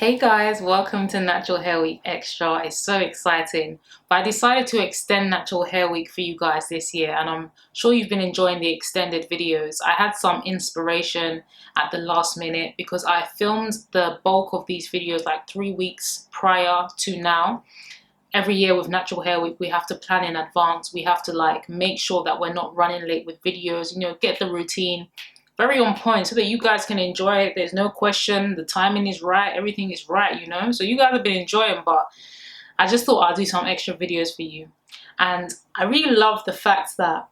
Hey guys, welcome to Natural Hair Week Extra. It's so exciting. But I decided to extend Natural Hair Week for you guys this year, and I'm sure you've been enjoying the extended videos. I had some inspiration at the last minute because I filmed the bulk of these videos like 3 weeks prior to now. Every year with Natural Hair Week, we have to plan in advance. We have to like make sure that we're not running late with videos, get the routine very on point so that you guys can enjoy it. There's no question, the timing is right, everything is right. So you guys have been enjoying, but I just thought I'd do some extra videos for you. And I really love the fact that,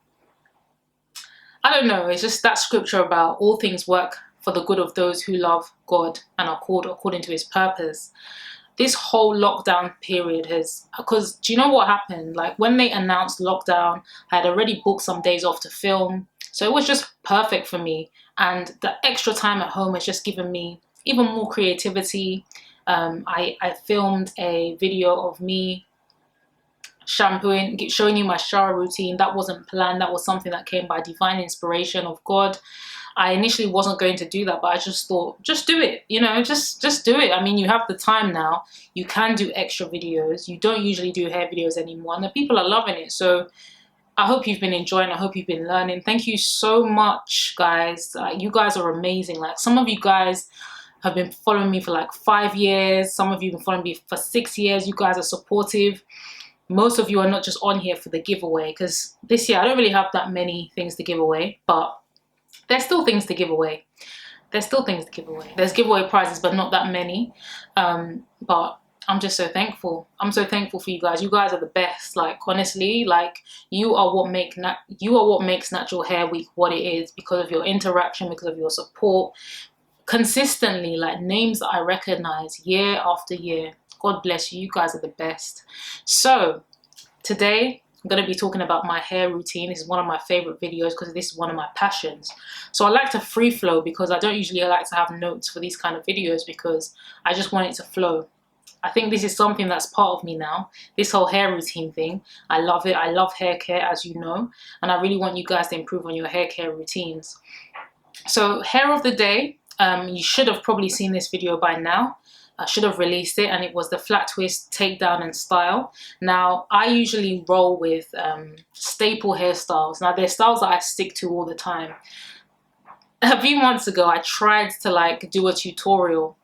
I don't know, it's just that scripture about all things work for the good of those who love God and are called according to his purpose. This whole lockdown period because do you know what happened? Like when they announced lockdown, I had already booked some days off to film. So it was just perfect for me. And the extra time at home has just given me even more creativity. I filmed a video of me shampooing, showing you my shower routine. That wasn't planned. That was something that came by divine inspiration of God. I initially wasn't going to do that, but I just thought, just do it, just do it. I mean, you have the time now. You can do extra videos. You don't usually do hair videos anymore, and the people are loving it. So I hope you've been enjoying. I hope you've been learning. Thank you so much, guys. You guys are amazing. Like some of you guys have been following me for like 5 years. Some of you have been following me for 6 years. You guys are supportive. Most of you are not just on here for the giveaway, because this year I don't really have that many things to give away, but there's still things to give away. There's giveaway prizes, but not that many. But I'm just so thankful. I'm so thankful for you guys. You guys are the best. Like honestly, like you are what makes Natural Hair Week what it is, because of your interaction, because of your support. Consistently, like names that I recognize year after year. God bless you. You guys are the best. So today I'm going to be talking about my hair routine. This is one of my favorite videos because this is one of my passions. So I like to free flow because I don't usually like to have notes for these kind of videos because I just want it to flow. I think this is something that's part of me now, this whole hair routine thing. I love it. I love hair care, as you know, and I really want you guys to improve on your hair care routines. So hair of the day, you should have probably seen this video by now. I should have released it, and it was the flat twist, takedown and style. Now I usually roll with staple hairstyles. Now they're styles that I stick to all the time. A few months ago I tried to like do a tutorial,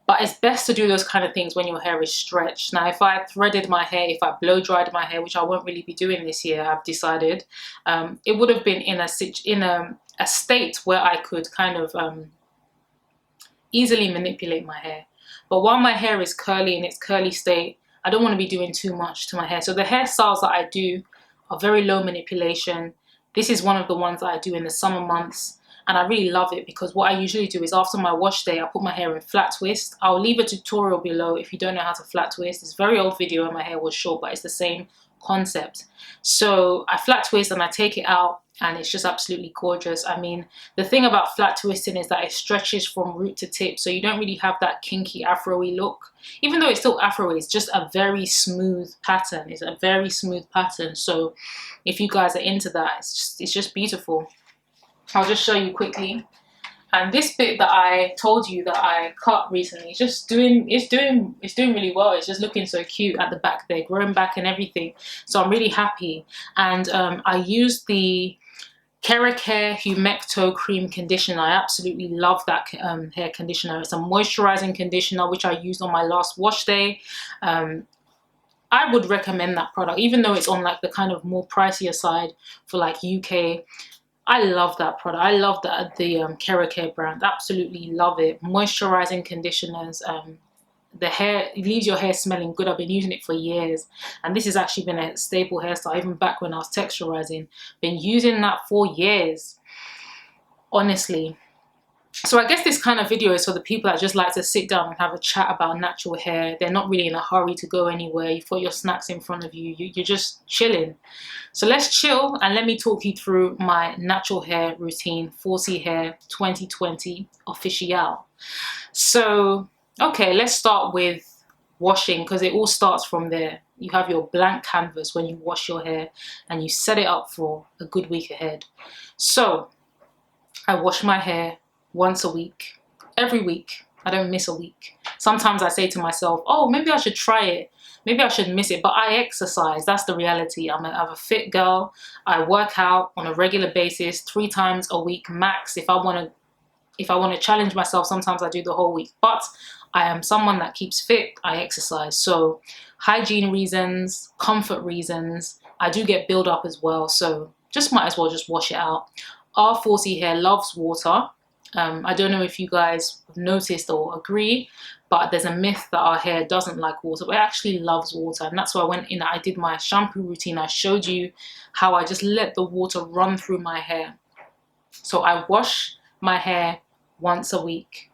but it's best to do those kind of things when your hair is stretched. Now if I threaded my hair, if I blow dried my hair, which I won't really be doing this year, I've decided, it would have been in a state where I could kind of easily manipulate my hair. But while my hair is curly in its curly state, I don't want to be doing too much to my hair. So the hairstyles that I do are very low manipulation. This is one of the ones that I do in the summer months. And I really love it because what I usually do is after my wash day, I put my hair in flat twist. I'll leave a tutorial below if you don't know how to flat twist. It's a very old video and my hair was short, but it's the same concept. So I flat twist and I take it out, and it's just absolutely gorgeous. I mean, the thing about flat twisting is that it stretches from root to tip, so you don't really have that kinky afro-y look. Even though it's still afro-y, it's just a very smooth pattern. It's a very smooth pattern. So if you guys are into that, it's just beautiful. I'll just show you quickly. And this bit that I told you that I cut recently, it's doing really well. It's just looking so cute at the back there, growing back and everything. So I'm really happy. And I used the Hair Humecto Cream Conditioner. I absolutely love that hair conditioner. It's a moisturizing conditioner which I used on my last wash day. I would recommend that product, even though it's on like the kind of more pricier side for like UK. I love that product. I love the Care brand. Absolutely love it. Moisturizing conditioners. The hair, it leaves your hair smelling good. I've been using it for years, and this has actually been a staple hairstyle even back when I was texturizing. Been using that for years, honestly. So I guess this kind of video is for the people that just like to sit down and have a chat about natural hair. They're not really in a hurry to go anywhere. You've got your snacks in front of you. You're just chilling. So let's chill and let me talk you through my natural hair routine, 4C Hair 2020 official. So, okay, let's start with washing, because it all starts from there. You have your blank canvas when you wash your hair and you set it up for a good week ahead. So I wash my hair once a week, every week. I don't miss a week. Sometimes I say to myself, oh, maybe I should try it. Maybe I should miss it, but I exercise. That's the reality. I'm a fit girl. I work out on a regular basis, 3 times a week max. If I want to challenge myself, sometimes I do the whole week. But I am someone that keeps fit. I exercise. So hygiene reasons, comfort reasons, I do get build up as well. So just might as well just wash it out. Our 4C hair loves water. I don't know if you guys have noticed or agree, but there's a myth that our hair doesn't like water, but it actually loves water. And that's why I went in, I did my shampoo routine. I showed you how I just let the water run through my hair. So I wash my hair once a week.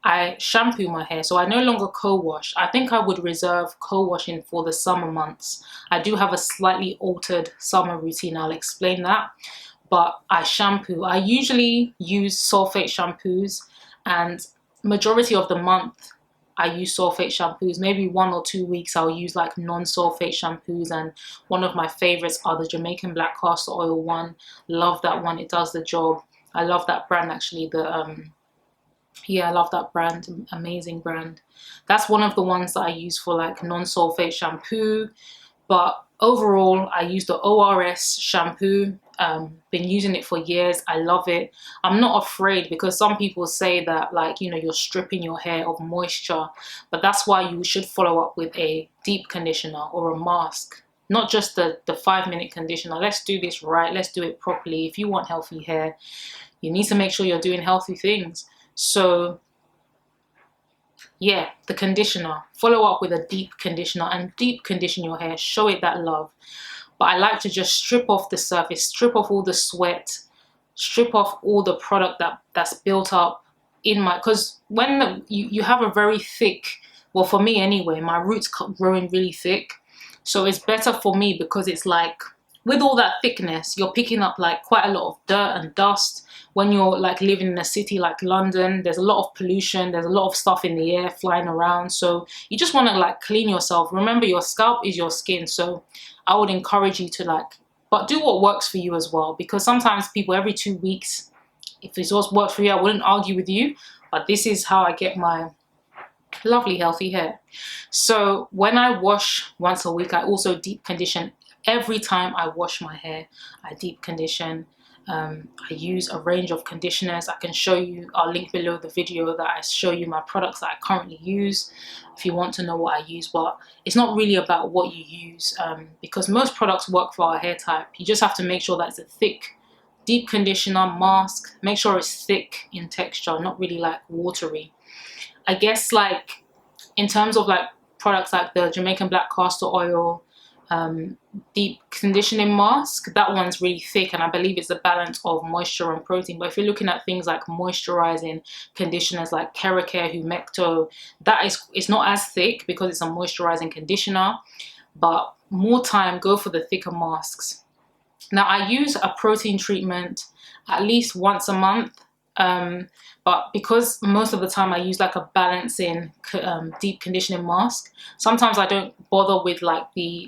I shampoo my hair, so I no longer co-wash. I think I would reserve co-washing for the summer months. I do have a slightly altered summer routine. I'll explain that. But I shampoo. I usually use sulfate shampoos, and majority of the month I use sulfate shampoos. Maybe 1 or 2 weeks I'll use like non-sulfate shampoos, and one of my favorites are the Jamaican black castor oil one. Love that one. It does the job. I love that brand actually. Yeah, I love that brand. Amazing brand. That's one of the ones that I use for like non-sulfate shampoo. But overall, I use the ORS shampoo. Been using it for years. I love it. I'm not afraid, because some people say that, like, you know, you're stripping your hair of moisture, but that's why you should follow up with a deep conditioner or a mask. Not just the 5-minute conditioner. Let's do this right. Let's do it properly. If you want healthy hair, you need to make sure you're doing healthy things. So yeah, the conditioner. Follow up with a deep conditioner and deep condition your hair. Show it that love. But I like to just strip off the surface, strip off all the sweat, strip off all the product that's built up in my, because when you have a very thick, well, for me anyway, my roots growing really thick. So it's better for me, because it's like, with all that thickness, you're picking up like quite a lot of dirt and dust. When you're like living in a city like London, there's a lot of pollution, there's a lot of stuff in the air flying around. So you just want to like clean yourself. Remember, your scalp is your skin. So I would encourage you to like, but do what works for you as well. Because sometimes people every 2 weeks, if it just works for you, I wouldn't argue with you. But this is how I get my lovely healthy hair. So when I wash once a week, I also deep condition. Every time I wash my hair, I deep condition. I use a range of conditioners. I can show you, I'll link below the video that I show you my products that I currently use if you want to know what I use. But it's not really about what you use, because most products work for our hair type. You just have to make sure that it's a thick, deep conditioner mask. Make sure it's thick in texture, not really like watery. I guess like in terms of like products like the Jamaican black castor oil, deep conditioning mask, that one's really thick, and I believe it's a balance of moisture and protein. But if you're looking at things like moisturizing conditioners like Keracare, Humecto, it's not as thick because it's a moisturizing conditioner. But more time, go for the thicker masks. Now I use a protein treatment at least once a month. But because most of the time I use like a balancing deep conditioning mask, sometimes I don't bother with like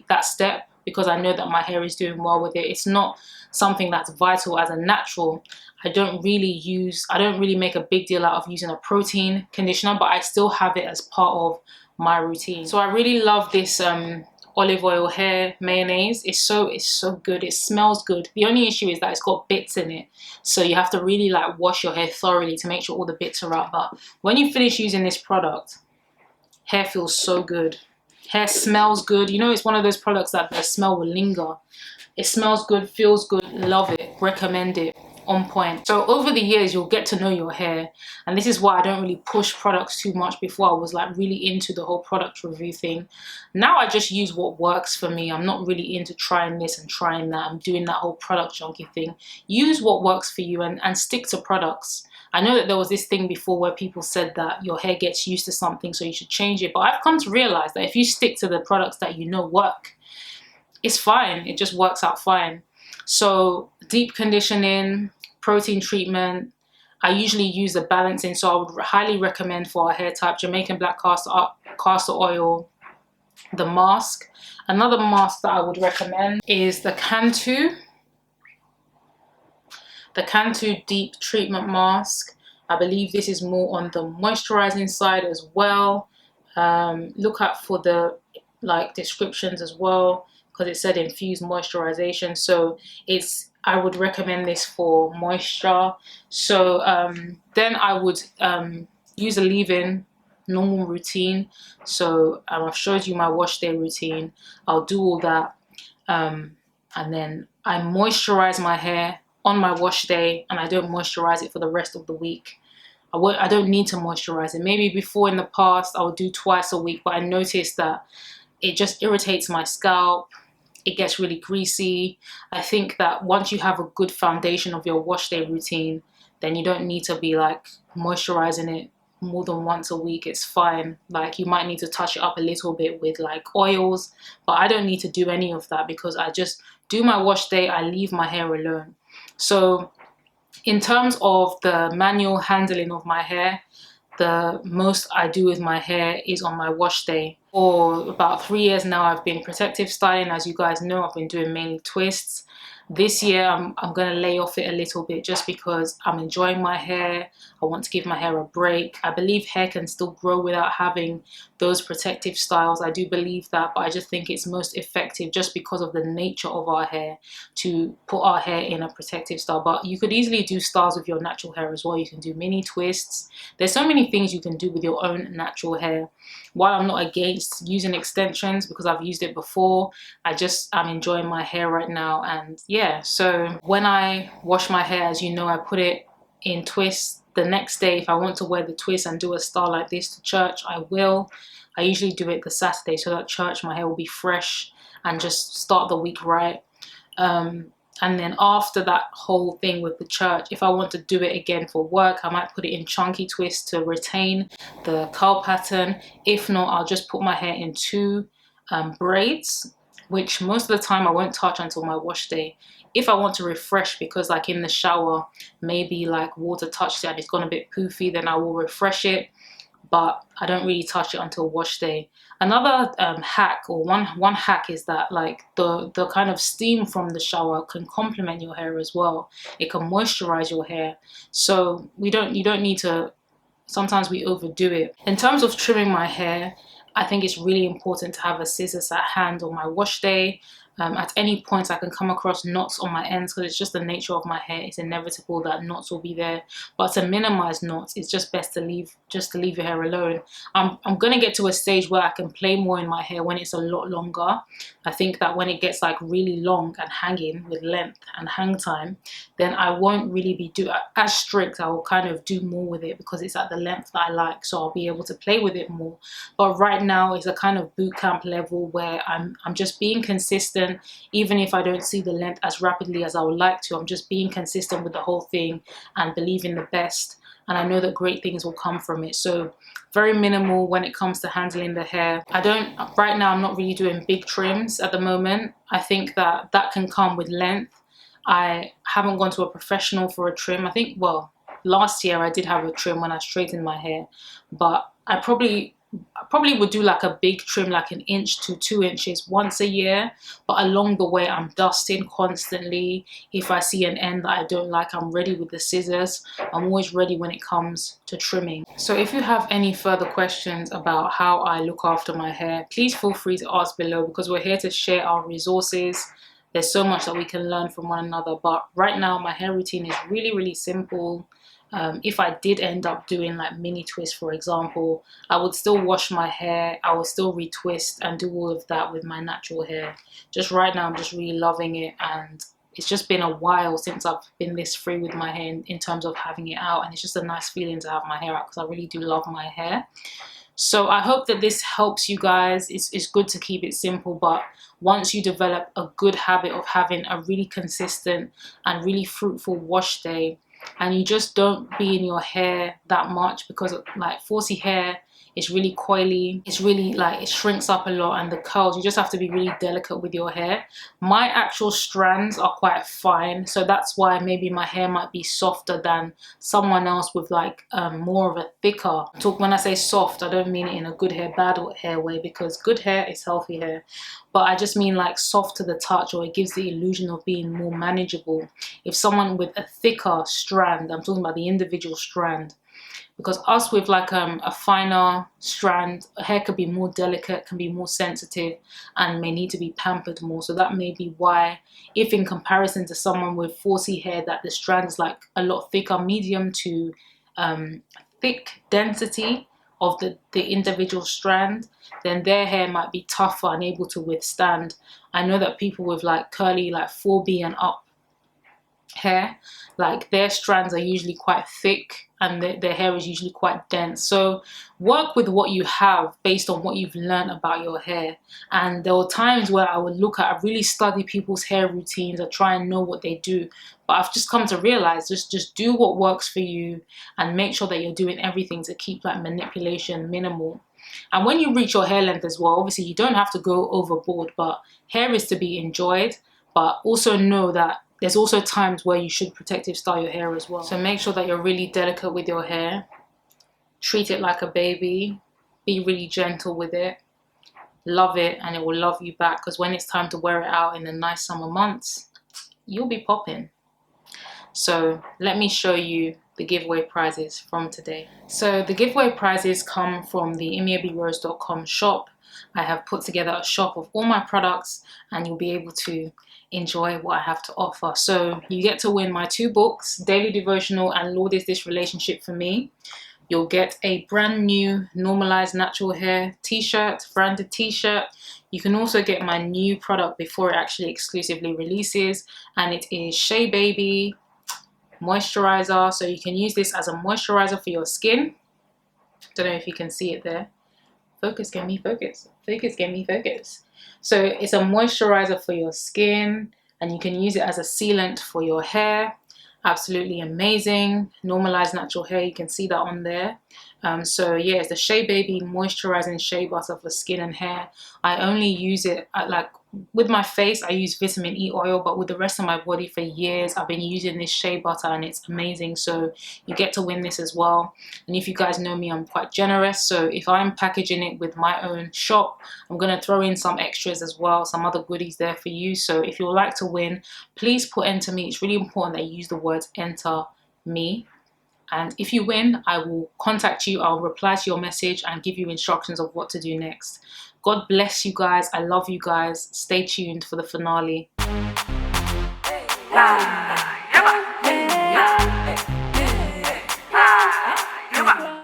that step, because I know that my hair is doing well with it. It's not something that's vital as a natural. I don't really make a big deal out of using a protein conditioner, but I still have it as part of my routine. So I really love this olive oil hair mayonnaise. It's so good. It smells good. The only issue is that it's got bits in it, so you have to really like wash your hair thoroughly to make sure all the bits are out. But when you finish using this product, hair feels so good. Hair smells good. You know, it's one of those products that the smell will linger. It smells good, feels good, love it, recommend it. On point. So over the years, you'll get to know your hair, and this is why I don't really push products too much. Before, I was like really into the whole product review thing. Now I just use what works for me. I'm not really into trying this and trying that. I'm doing that whole product junkie thing. Use what works for you and stick to products. I know that there was this thing before where people said that your hair gets used to something, so you should change it. But I've come to realize that if you stick to the products that you know work, it's fine. It just works out fine. So deep conditioning, protein treatment, I usually use the balancing. So I would highly recommend for our hair type, Jamaican black castor oil, the mask. Another mask that I would recommend is the Cantu deep treatment mask. I believe this is more on the moisturizing side as well. Look out for the like descriptions as well, because it said infused moisturization, so I would recommend this for moisture. So then I would use a leave-in normal routine. So I've showed you my wash day routine. I'll do all that, and then I moisturize my hair on my wash day, and I don't moisturize it for the rest of the week. I don't need to moisturize it. Maybe before in the past I would do twice a week, but I noticed that it just irritates my scalp. It gets really greasy. I think that once you have a good foundation of your wash day routine, then you don't need to be like moisturizing it more than once a week. It's fine. Like, you might need to touch it up a little bit with like oils, but I don't need to do any of that because I just do my wash day. I leave my hair alone. So in terms of the manual handling of my hair, the most I do with my hair is on my wash day. For about 3 years now, I've been protective styling. As you guys know, I've been doing mainly twists. This year, I'm going to lay off it a little bit just because I'm enjoying my hair. I want to give my hair a break. I believe hair can still grow without having those protective styles. I do believe that, but I just think it's most effective just because of the nature of our hair to put our hair in a protective style. But you could easily do styles with your natural hair as well. You can do mini twists. There's so many things you can do with your own natural hair. While I'm not against using extensions because I've used it before, I'm enjoying my hair right now. And yeah, so when I wash my hair, as you know, I put it in twists. The next day, if I want to wear the twist and do a style like this to church, I will. I usually do it the Saturday so that church my hair will be fresh and just start the week right. And then after that whole thing with the church, if I want to do it again for work, I might put it in chunky twists to retain the curl pattern. If not, I'll just put my hair in two braids, which most of the time I won't touch until my wash day. If I want to refresh, because like in the shower, maybe like water touched it and it's gone a bit poofy, then I will refresh it. But I don't really touch it until wash day. Another hack, or one hack, is that like the kind of steam from the shower can complement your hair as well. It can moisturize your hair. So you don't need to, sometimes we overdo it. In terms of trimming my hair, I think it's really important to have a scissors at hand on my wash day. At any point I can come across knots on my ends because it's just the nature of my hair. It's inevitable that knots will be there, but to minimize knots, it's just best to leave your hair alone. I'm gonna get to a stage where I can play more in my hair when it's a lot longer. I think that when it gets like really long and hanging with length and hang time, then I won't really be as strict. I will kind of do more with it because it's at the length that I like, so I'll be able to play with it more. But right now it's a kind of boot camp level where I'm just being consistent. Even if I don't see the length as rapidly as I would like to, I'm just being consistent with the whole thing and believing the best. And I know that great things will come from it. So very minimal when it comes to handling the hair. Right now I'm not really doing big trims at the moment. I think that can come with length. I haven't gone to a professional for a trim. I think, well, last year I did have a trim when I straightened my hair, but I probably would do like a big trim, like 1 inch to 2 inches once a year. But along the way, I'm dusting constantly. If I see an end that I don't like, I'm ready with the scissors. I'm always ready when it comes to trimming. So if you have any further questions about how I look after my hair, please feel free to ask below, because we're here to share our resources. There's so much that we can learn from one another. But right now, my hair routine is really, really simple. If I did end up doing like mini twists, for example, I would still wash my hair, I would still retwist and do all of that with my natural hair. Just right now, I'm just really loving it, and it's just been a while since I've been this free with my hair in terms of having it out, and it's just a nice feeling to have my hair out because I really do love my hair. So I hope that this helps you guys. It's good to keep it simple, but once you develop a good habit of having a really consistent and really fruitful wash day, and you just don't be in your hair that much, because like 4C hair It's really coily. It's really like, it shrinks up a lot, and the curls, you just have to be really delicate with your hair. My actual strands are quite fine, so that's why maybe my hair might be softer than someone else with like more of a thicker when I say soft, I don't mean it in a good hair, bad hair way, because good hair is healthy hair, but I just mean like soft to the touch, or it gives the illusion of being more manageable. If someone with a thicker strand, I'm talking about the individual strand, because us with like a finer strand, hair could be more delicate, can be more sensitive, and may need to be pampered more. So that may be why, if in comparison to someone with 4C hair, that the strand is like a lot thicker, medium to thick density of the individual strand, then their hair might be tougher and able to withstand. I know that people with like curly, like 4B and up hair, like their strands are usually quite thick, and their hair is usually quite dense. So work with what you have based on what you've learned about your hair. And there were times where I would I really study people's hair routines, I try and know what they do, but I've just come to realize, just do what works for you, and make sure that you're doing everything to keep like manipulation minimal. And when you reach your hair length as well, obviously you don't have to go overboard, but hair is to be enjoyed. But also know that there's also times where you should protective style your hair as well. So make sure that you're really delicate with your hair. Treat it like a baby. Be really gentle with it. Love it, and it will love you back, because when it's time to wear it out in the nice summer months, you'll be popping. So let me show you the giveaway prizes from today. So the giveaway prizes come from the imiabyrose.com shop. I have put together a shop of all my products, and you'll be able to enjoy what I have to offer. So you get to win my 2 books, Daily Devotional and Lord Is This Relationship for Me. You'll get a brand new Normalized Natural Hair t-shirt, branded t-shirt. You can also get my new product before it actually exclusively releases, and it is Shea Baby moisturizer. So you can use this as a moisturizer for your skin. Don't know if you can see it there. Focus, get me focus. Focus, get me focus. So it's a moisturizer for your skin, and you can use it as a sealant for your hair. Absolutely amazing. Normalized Natural Hair, you can see that on there. So yeah, it's the Shea Baby moisturizing shea butter for skin and hair. I only use it like with my face, I use vitamin E oil, but with the rest of my body for years I've been using this shea butter, and it's amazing. So you get to win this as well. And if you guys know me, I'm quite generous, so if I'm packaging it with my own shop, I'm going to throw in some extras as well, some other goodies there for you. So if you'd like to win, please put enter me. It's really important that you use the words enter me. And if you win, I will contact you, I'll reply to your message and give you instructions of what to do next. God bless you guys. I love you guys. Stay tuned for the finale.